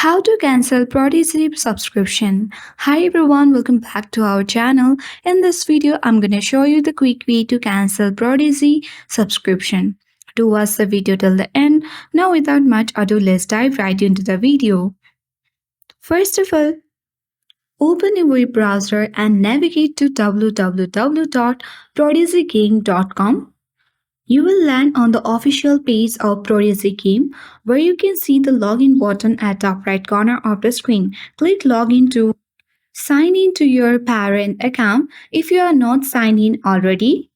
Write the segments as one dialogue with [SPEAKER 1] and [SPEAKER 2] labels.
[SPEAKER 1] How to cancel Prodigy subscription. Hi everyone, welcome back to our channel. In this video, I'm gonna show you the quick way to cancel Prodigy subscription. Do watch the video till the end. Now without much ado, let's dive right into the video. First of all, open your web browser and navigate to www.prodigygame.com. You will land on the official page of Prodigy Game where you can see the login button at top right corner of the screen. Click login to sign in to your parent account if you are not signed in already.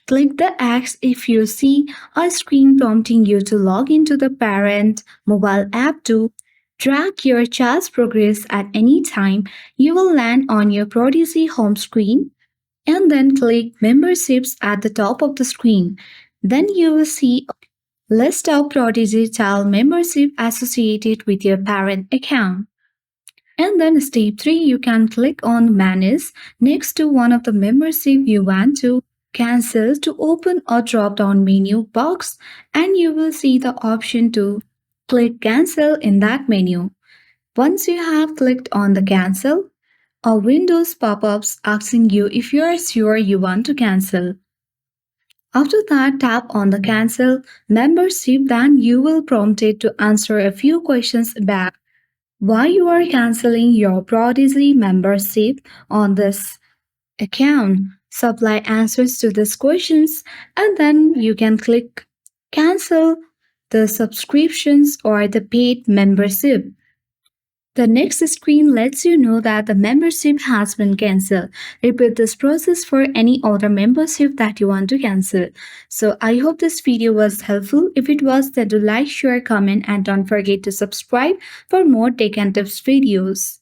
[SPEAKER 1] Click the X if you see a screen prompting you to log into the parent mobile app to track your child's progress at any time. You will land on your Prodigy home screen and then click Memberships at the top of the screen. Then you will see a list of Prodigy child membership associated with your parent account. And then step 3, you can click on Manage next to one of the membership you want to cancel to open a drop-down menu box, and you will see the option to click Cancel in that menu. Once you have clicked on the Cancel, a window pop-ups asking you if you are sure you want to cancel. After that, tap on the Cancel membership, then you will prompted to answer a few questions about why you are canceling your Prodigy membership on this account. Supply answers to these questions, and then you can click Cancel the subscriptions or the paid membership. The next screen lets you know that the membership has been cancelled. Repeat this process for any other membership that you want to cancel. So I hope this video was helpful. If it was, then do like, share, comment, and don't forget to subscribe for more tech and tips videos.